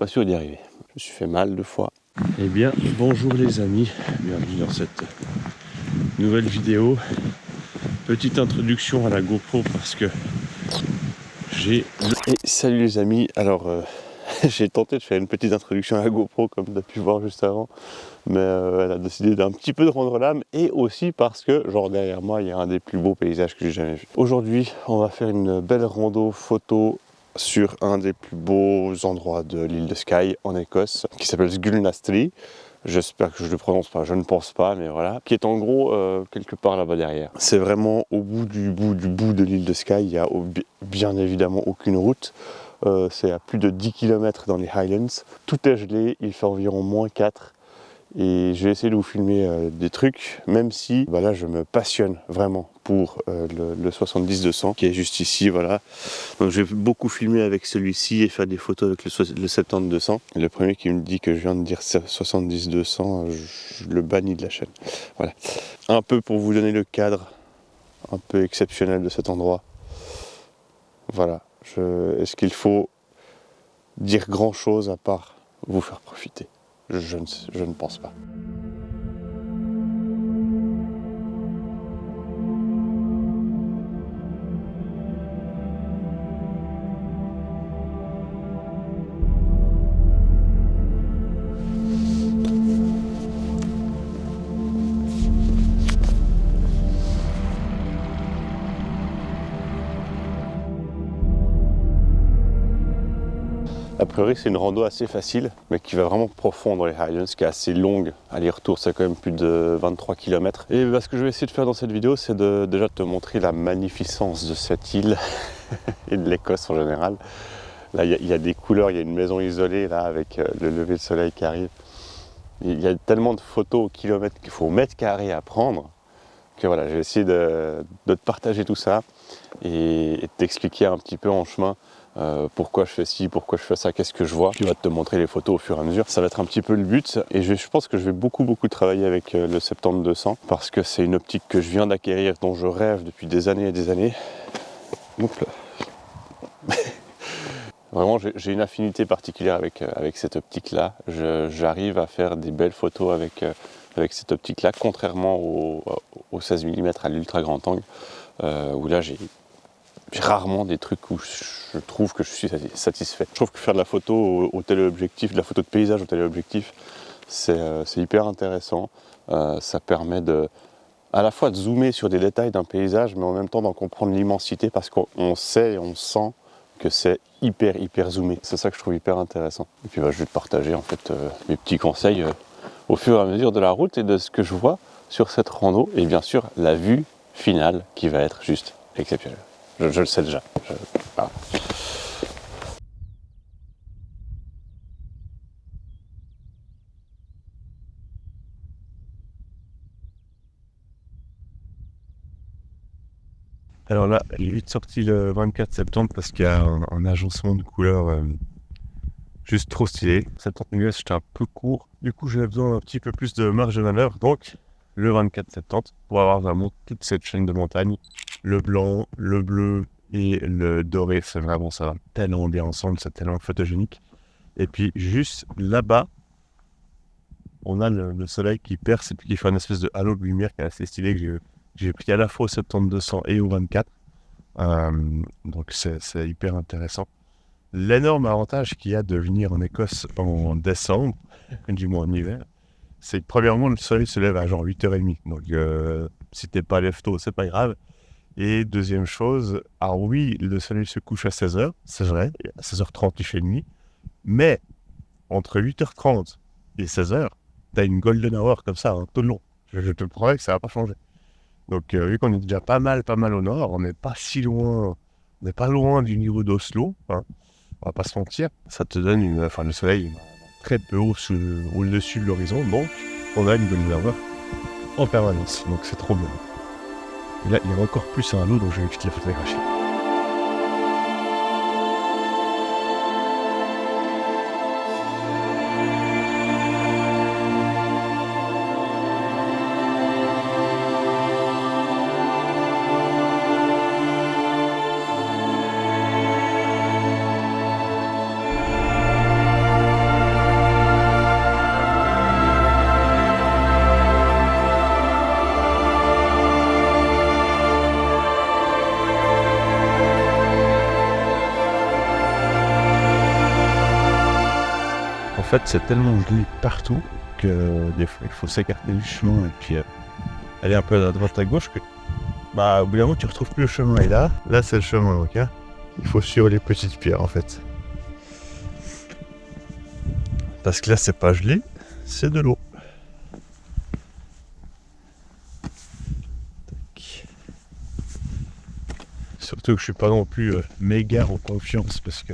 pas sûr d'y arriver. Je me suis fait mal 2 fois. Eh bien, bonjour les amis, bienvenue dans cette nouvelle vidéo. Petite introduction à la GoPro parce que j'ai... Et salut les amis, alors j'ai tenté de faire une petite introduction à la GoPro comme tu as pu voir juste avant, mais elle a décidé d'un petit peu de rendre l'âme, et aussi parce que, genre derrière moi, il y a un des plus beaux paysages que j'ai jamais vu. Aujourd'hui, on va faire une belle rando photo sur un des plus beaux endroits de l'île de Skye en Écosse, qui s'appelle Sgulnastri. J'espère que je le prononce pas, je ne pense pas, mais voilà. Qui est en gros quelque part là-bas derrière. C'est vraiment au bout de l'île de Skye. Il n'y a bien évidemment aucune route. C'est à plus de 10 km dans les Highlands. Tout est gelé, il fait environ -4. Et je vais essayer de vous filmer des trucs, même si là je me passionne vraiment pour le 70-200 qui est juste ici, voilà. Donc je vais beaucoup filmer avec celui-ci et faire des photos avec le 70-200. Le premier qui me dit que je viens de dire 70-200, je le bannis de la chaîne. Voilà. Un peu pour vous donner le cadre un peu exceptionnel de cet endroit. Voilà. Est-ce qu'il faut dire grand chose à part vous faire profiter ? Je ne pense pas. A priori, c'est une rando assez facile, mais qui va vraiment profond dans les Highlands, qui est assez longue. Aller-retour, c'est quand même plus de 23 km. Et ce que je vais essayer de faire dans cette vidéo, c'est déjà te montrer la magnificence de cette île et de l'Écosse en général. Là, il y a des couleurs, il y a une maison isolée là avec le lever de soleil qui arrive. Il y a tellement de photos au kilomètre qu'il faut au mètre carré à prendre que voilà, je vais essayer de te partager tout ça et de t'expliquer un petit peu en chemin pourquoi je fais ci, pourquoi je fais ça, qu'est-ce que je vois. Puis on va te montrer les photos au fur et à mesure. Ça va être un petit peu le but. Et je pense que je vais beaucoup travailler avec le 70-200 parce que c'est une optique que je viens d'acquérir, dont je rêve depuis des années et des années. Oups là. Vraiment, j'ai une affinité particulière avec cette optique-là. J'arrive à faire des belles photos avec cette optique-là, contrairement au 16 mm à l'ultra grand angle, où là j'ai rarement des trucs où je trouve que je suis satisfait. Je trouve que faire de la photo au téléobjectif, de la photo de paysage au téléobjectif, c'est hyper intéressant. Ça permet à la fois de zoomer sur des détails d'un paysage, mais en même temps d'en comprendre l'immensité, parce qu'on sait et on sent que c'est hyper zoomé. C'est ça que je trouve hyper intéressant. Et puis je vais te partager en fait mes petits conseils au fur et à mesure de la route et de ce que je vois sur cette rando, et bien sûr la vue finale qui va être juste exceptionnelle. Je le sais déjà. Voilà. Alors là, j'ai vite sorti le 24 septembre parce qu'il y a un agencement de couleurs juste trop stylé. 70 mm, c'était un peu court. Du coup, j'avais besoin d'un petit peu plus de marge de manœuvre. Donc, le 24-70 pour avoir vraiment toute cette chaîne de montagne. Le blanc, le bleu et le doré, c'est vraiment ça va tellement bien ensemble, c'est tellement photogénique. Et puis, juste là-bas, on a le soleil qui perce et puis qui fait une espèce de halo de lumière qui est assez stylé, que j'ai pris à la fois au 70-200 et au 24. Donc c'est hyper intéressant. L'énorme avantage qu'il y a de venir en Écosse en décembre, du moins en hiver, c'est que premièrement le soleil se lève à genre 8h30. Donc si t'es pas lève tôt, c'est pas grave. Et deuxième chose, alors oui, le soleil se couche à 16h, c'est vrai, à 16h30 il fait nuit, mais entre 8h30 et 16h, t'as une golden hour comme ça, tout le long. Je te promets que ça va pas changer. Donc vu qu'on est déjà pas mal au nord, on n'est pas si loin, on n'est pas loin du niveau d'Oslo, hein, on va pas se mentir. Ça te donne le soleil très peu haut au-dessus de l'horizon, donc on a une golden hour en permanence, donc c'est trop bien. Et là, il y a encore plus un halo, donc je vais vite la photographier. fait, c'est tellement gris partout que des fois, il faut s'écarter du chemin et puis aller un peu à droite à gauche que, au bout d'un moment, tu retrouves plus le chemin. Et là, c'est le chemin, ok. Il faut suivre les petites pierres, en fait. Parce que là, c'est pas gelé, c'est de l'eau. Surtout que je suis pas non plus méga en confiance parce que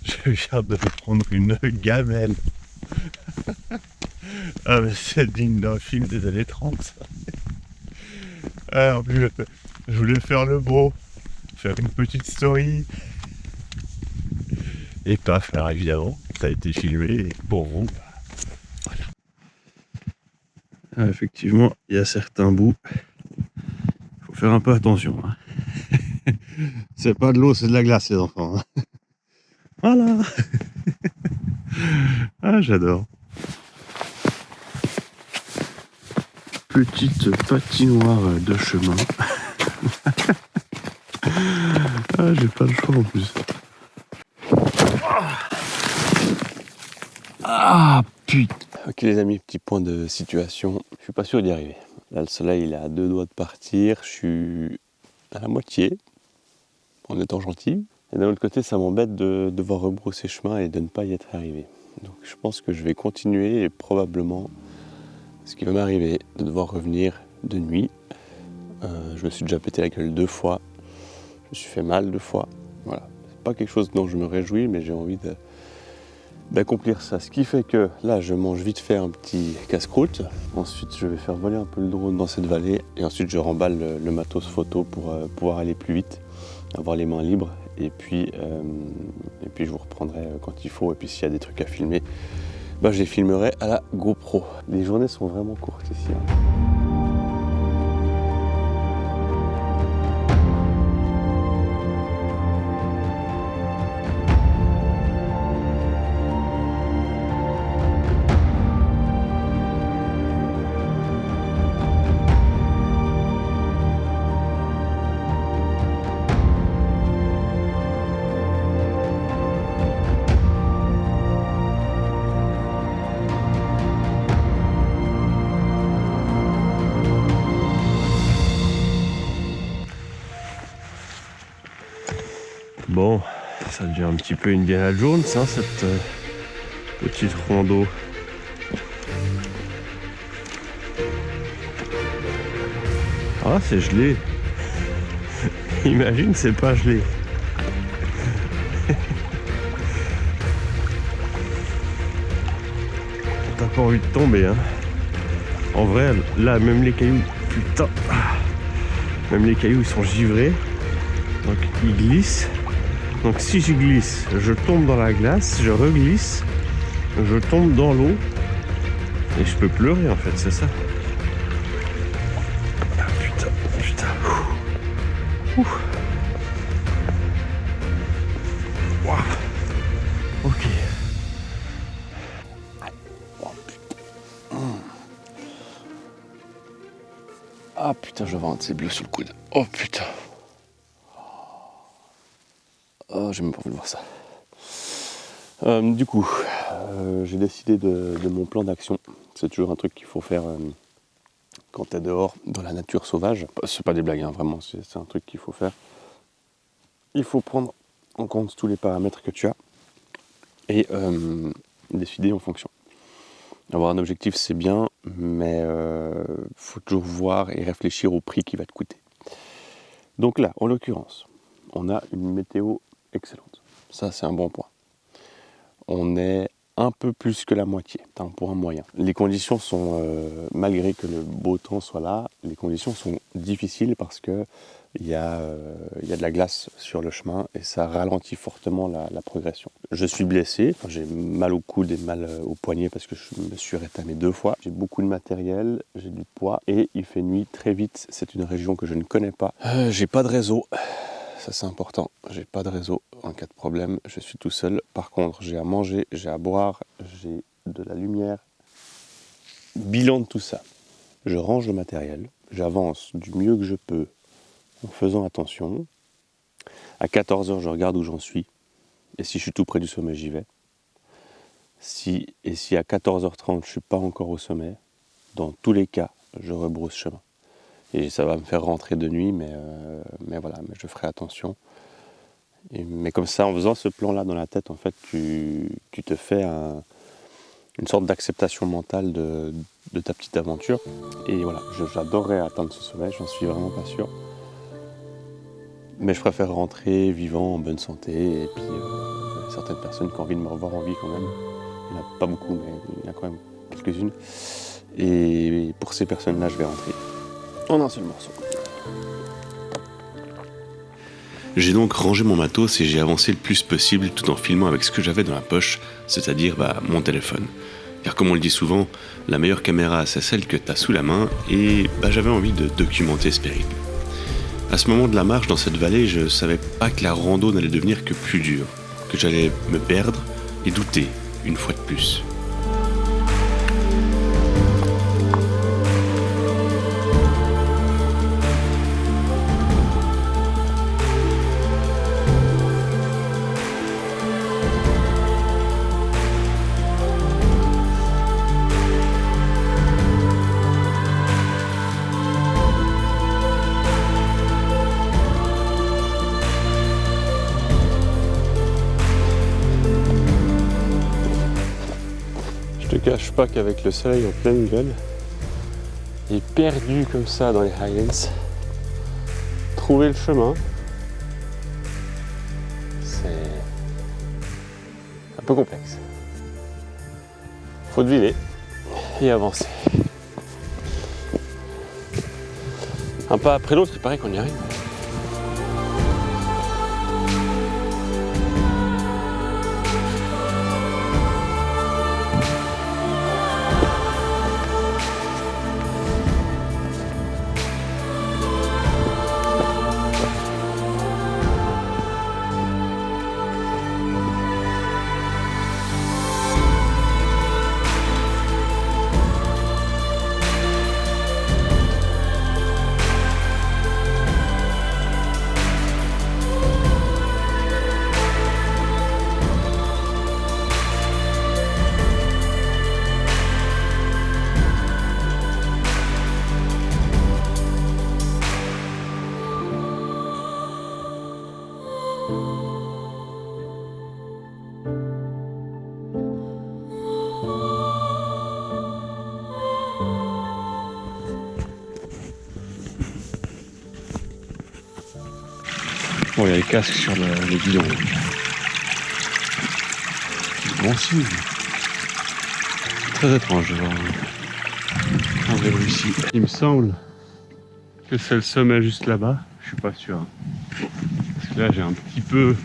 je viens de prendre une gamelle. Ah mais c'est digne d'un film des années 30. Ah, en plus je voulais faire le beau, faire une petite story. Et paf, alors évidemment, ça a été filmé pour vous. Voilà. Ah, effectivement, il y a certains bouts. Il faut faire un peu attention. Hein. C'est pas de l'eau, c'est de la glace les enfants. Hein. Voilà. Ah, j'adore. Petite patinoire de chemin. Ah, j'ai pas le choix en plus. Ah, putain. Ok les amis, petit point de situation. Je suis pas sûr d'y arriver. Là le soleil il est à 2 doigts de partir. Je suis à la moitié, en étant gentil. Et d'un autre côté, ça m'embête de devoir rebrousser chemin et de ne pas y être arrivé. Donc je pense que je vais continuer et probablement ce qui va m'arriver de devoir revenir de nuit. Je me suis déjà pété la gueule 2 fois. Je me suis fait mal 2 fois. Voilà. C'est pas quelque chose dont je me réjouis, mais j'ai envie d'accomplir ça. Ce qui fait que là, je mange vite fait un petit casse-croûte. Ensuite, je vais faire voler un peu le drone dans cette vallée. Et ensuite, je remballe le matos photo pour pouvoir aller plus vite, avoir les mains libres. Et puis je vous reprendrai quand il faut. Et puis, s'il y a des trucs à filmer, je les filmerai à la GoPro. Les journées sont vraiment courtes ici. Hein. Bon, ça devient un petit peu Indiana Jones, hein, cette petite rando. Ah, c'est gelé. Imagine, c'est pas gelé. T'as pas envie de tomber, hein. En vrai, là, même les cailloux, putain. Même les cailloux, ils sont givrés. Donc, ils glissent. Donc si je glisse, je tombe dans la glace, je reglisse, je tombe dans l'eau et je peux pleurer en fait, c'est ça. Ah putain. Ouh. Wow. Ok. Oh putain. Ah putain, je vais avoir un de ces bleus sur le coude. Oh putain. Oh, j'ai même pas envie de voir ça. Du coup, j'ai décidé de mon plan d'action. C'est toujours un truc qu'il faut faire quand t'es dehors, dans la nature sauvage. C'est pas des blagues, hein, vraiment, c'est un truc qu'il faut faire. Il faut prendre en compte tous les paramètres que tu as et décider en fonction. Avoir un objectif, c'est bien, mais faut toujours voir et réfléchir au prix qui va te coûter. Donc là, en l'occurrence, on a une météo excellente. Ça, c'est un bon point. On est un peu plus que la moitié, c'est un point moyen. Les conditions sont, malgré que le beau temps soit là, les conditions sont difficiles parce que il y a de la glace sur le chemin et ça ralentit fortement la progression. Je suis blessé, j'ai mal au coude et mal au poignet parce que je me suis rétamé 2 fois. J'ai beaucoup de matériel, j'ai du poids et il fait nuit très vite. C'est une région que je ne connais pas. J'ai pas de réseau. Ça c'est important, j'ai pas de réseau en cas de problème, je suis tout seul. Par contre, j'ai à manger, j'ai à boire, j'ai de la lumière. Bilan de tout ça, je range le matériel, j'avance du mieux que je peux en faisant attention. À 14h, je regarde où j'en suis et si je suis tout près du sommet, j'y vais. Si à 14h30 je suis pas encore au sommet, dans tous les cas, je rebrousse chemin. Et ça va me faire rentrer de nuit, mais voilà, mais je ferai attention. Mais comme ça, en faisant ce plan-là dans la tête, en fait, tu te fais une sorte d'acceptation mentale de ta petite aventure. Et voilà, j'adorerais atteindre ce sommet, j'en suis vraiment pas sûr. Mais je préfère rentrer vivant, en bonne santé, et puis certaines personnes qui ont envie de me revoir en vie quand même. Il n'y en a pas beaucoup, mais il y en a quand même quelques-unes. Et pour ces personnes-là, je vais rentrer en un seul morceau. J'ai donc rangé mon matos et j'ai avancé le plus possible tout en filmant avec ce que j'avais dans la poche, c'est-à-dire mon téléphone. Car comme on le dit souvent, la meilleure caméra c'est celle que tu as sous la main et j'avais envie de documenter ce périple. À ce moment de la marche dans cette vallée, je savais pas que la rando n'allait devenir que plus dure, que j'allais me perdre et douter une fois de plus. Je te cache pas qu'avec le soleil en pleine gueule et perdu comme ça dans les Highlands, trouver le chemin, c'est un peu complexe. Faut deviner et avancer. Un pas après l'autre, il paraît qu'on y arrive. Bon, il y a les casques sur le guidon. Bon signe. Très étrange de voir un vélo ici. Il me semble que c'est le sommet juste là-bas. Je suis pas sûr. Parce que là, j'ai un petit peu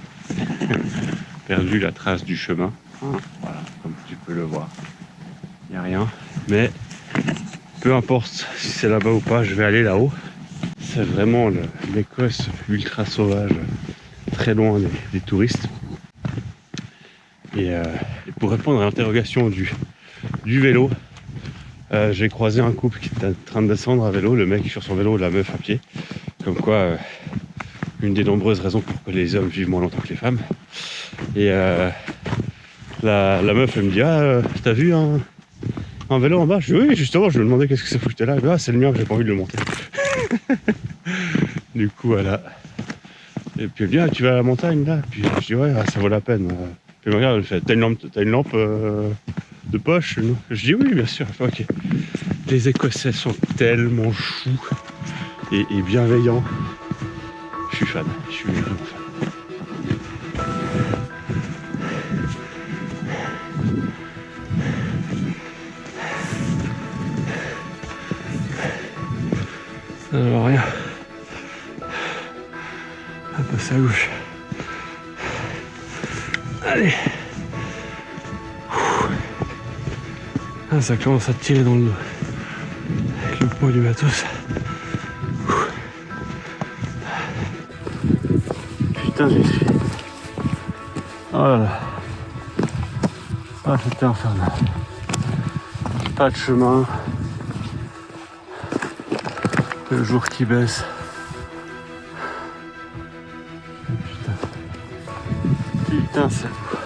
perdu la trace du chemin. Voilà, comme tu peux le voir. Il n'y a rien. Mais peu importe si c'est là-bas ou pas, je vais aller là-haut. C'est vraiment l'Écosse ultra sauvage, très loin des touristes. Et pour répondre à l'interrogation du vélo, j'ai croisé un couple qui était en train de descendre à vélo, le mec sur son vélo, la meuf à pied. Comme quoi, une des nombreuses raisons pour que les hommes vivent moins longtemps que les femmes. Et la meuf, elle me dit « Ah, t'as vu un vélo en bas ?» Je dis « Oui, justement, je me demandais qu'est-ce que ça foutait là. » Elle dit « Ah, c'est le mien, j'ai pas envie de le monter. » Du coup, voilà. Et puis elle dit « Ah, tu vas à la montagne là ?» Puis je dis « Ouais, ça vaut la peine. » Puis elle me regarde, elle fait « T'as une lampe de poche ?» Je dis « Oui, bien sûr. » Elle fait « Ok. » Les Écossais sont tellement choux et bienveillants. Je suis fan. Je suis vraiment fan. Alors rien. On va passer à gauche. Allez. Ah, ça commence à tirer dans le dos. Avec le poids du matos. Putain, j'y suis. Oh là là. Ah, c'était infernal. Pas de chemin. Le jour qui baisse. Putain, c'est beau.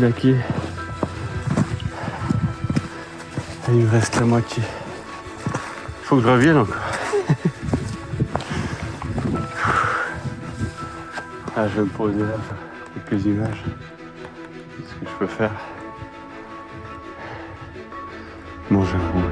claqué. Et il me reste la moitié. Faut que je revienne encore. Ah, je vais me poser là, faire quelques images. Ce que je peux faire. Manger un bout.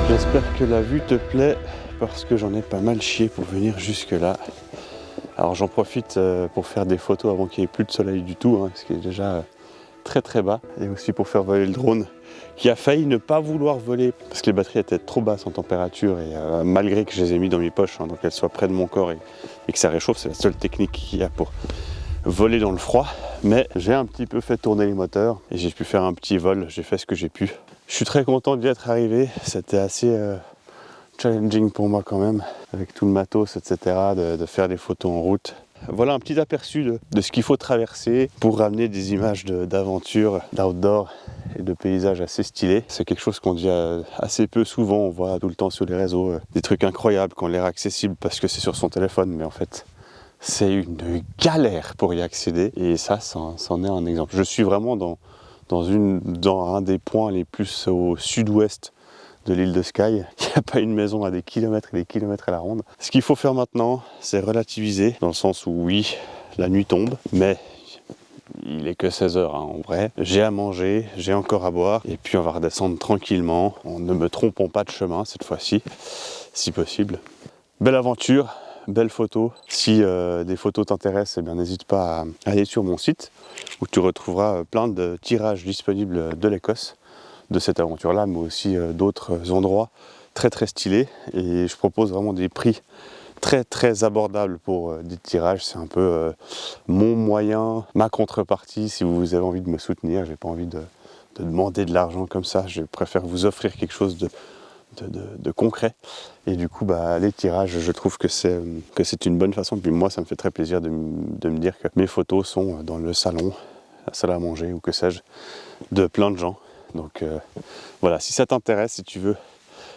J'espère que la vue te plaît parce que j'en ai pas mal chié pour venir jusque là. Alors j'en profite pour faire des photos avant qu'il n'y ait plus de soleil du tout, hein, ce qui est déjà très très bas. Et aussi pour faire voler le drone qui a failli ne pas vouloir voler parce que les batteries étaient trop basses en température et malgré que je les ai mis dans mes poches, hein, donc qu'elles soient près de mon corps et que ça réchauffe, c'est la seule technique qu'il y a pour voler dans le froid. Mais j'ai un petit peu fait tourner les moteurs et j'ai pu faire un petit vol, j'ai fait ce que j'ai pu. Je suis très content d'y être arrivé, c'était assez challenging pour moi quand même, avec tout le matos, etc., de faire des photos en route. Voilà un petit aperçu de ce qu'il faut traverser pour ramener des images d'aventure, d'outdoor et de paysages assez stylés. C'est quelque chose qu'on dit assez peu souvent, on voit tout le temps sur les réseaux des trucs incroyables qui ont l'air accessibles parce que c'est sur son téléphone, mais en fait c'est une galère pour y accéder et ça, c'en est un exemple. Je suis vraiment dans un des points les plus au sud-ouest de l'île de Skye. Il n'y a pas une maison à des kilomètres et des kilomètres à la ronde. Ce qu'il faut faire maintenant, c'est relativiser, dans le sens où oui, la nuit tombe, mais il est que 16h hein, en vrai. J'ai à manger, j'ai encore à boire, et puis on va redescendre tranquillement, en ne me trompons pas de chemin cette fois-ci, si possible. Belle aventure, belle photo. Si des photos t'intéressent, eh bien n'hésite pas à aller sur mon site, où tu retrouveras plein de tirages disponibles de l'Écosse, de cette aventure-là, mais aussi d'autres endroits très très stylés. Et je propose vraiment des prix très très abordables pour des tirages. C'est un peu mon moyen, ma contrepartie si vous avez envie de me soutenir. J'ai pas envie de demander de l'argent comme ça. Je préfère vous offrir quelque chose de concret. Et du coup, les tirages, je trouve que c'est une bonne façon. Puis moi, ça me fait très plaisir de me dire que mes photos sont dans le salon, la salle à manger ou que sais-je, de plein de gens. Donc voilà, si ça t'intéresse, si tu veux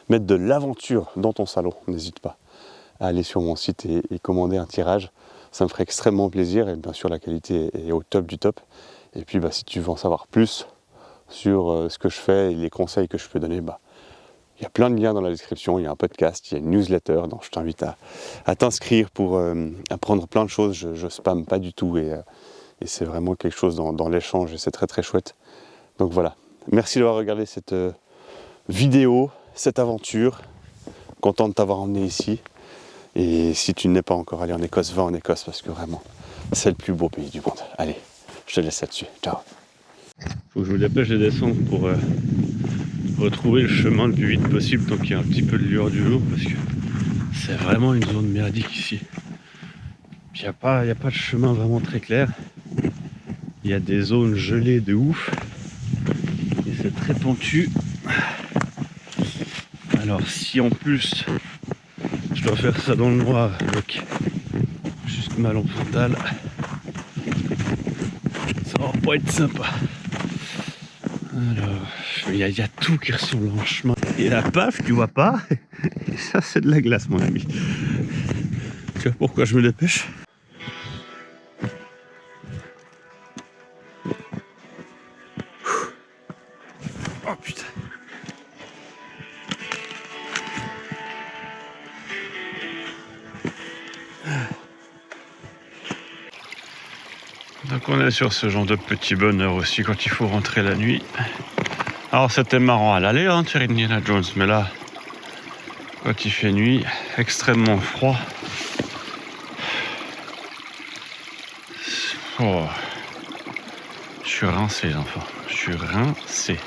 mettre de l'aventure dans ton salon, n'hésite pas à aller sur mon site et commander un tirage. Ça me ferait extrêmement plaisir et bien sûr la qualité est au top du top. Et puis si tu veux en savoir plus sur ce que je fais et les conseils que je peux donner, il y a plein de liens dans la description, il y a un podcast, il y a une newsletter, donc je t'invite à t'inscrire pour apprendre plein de choses. Je spamme pas du tout et c'est vraiment quelque chose dans l'échange et c'est très très chouette. Donc voilà, merci d'avoir regardé cette vidéo, cette aventure. Content de t'avoir emmené ici. Et si tu n'es pas encore allé en Écosse, va en Écosse parce que vraiment, c'est le plus beau pays du monde. Allez, je te laisse là-dessus. Ciao. Faut que je me dépêche de descendre pour retrouver le chemin le plus vite possible tant qu'il y a un petit peu de lueur du jour parce que c'est vraiment une zone merdique ici. Il n'y a pas de chemin vraiment très clair. Il y a des zones gelées de ouf et c'est très pentu. Alors si en plus je dois faire ça dans le noir avec juste ma lampe frontale, ça va pas être sympa. Alors, il y a tout qui ressemble en chemin. Et la paf, tu vois pas? Et ça, c'est de la glace, mon ami. Tu vois pourquoi je me dépêche? Oh putain. Donc Donc on est sur ce genre de petit bonheur aussi quand il faut rentrer la nuit. Alors c'était marrant à l'aller, hein, sur Indiana Jones, mais là, quand il fait nuit, extrêmement froid. Oh. Je suis rincé, les enfants. Je suis rincé.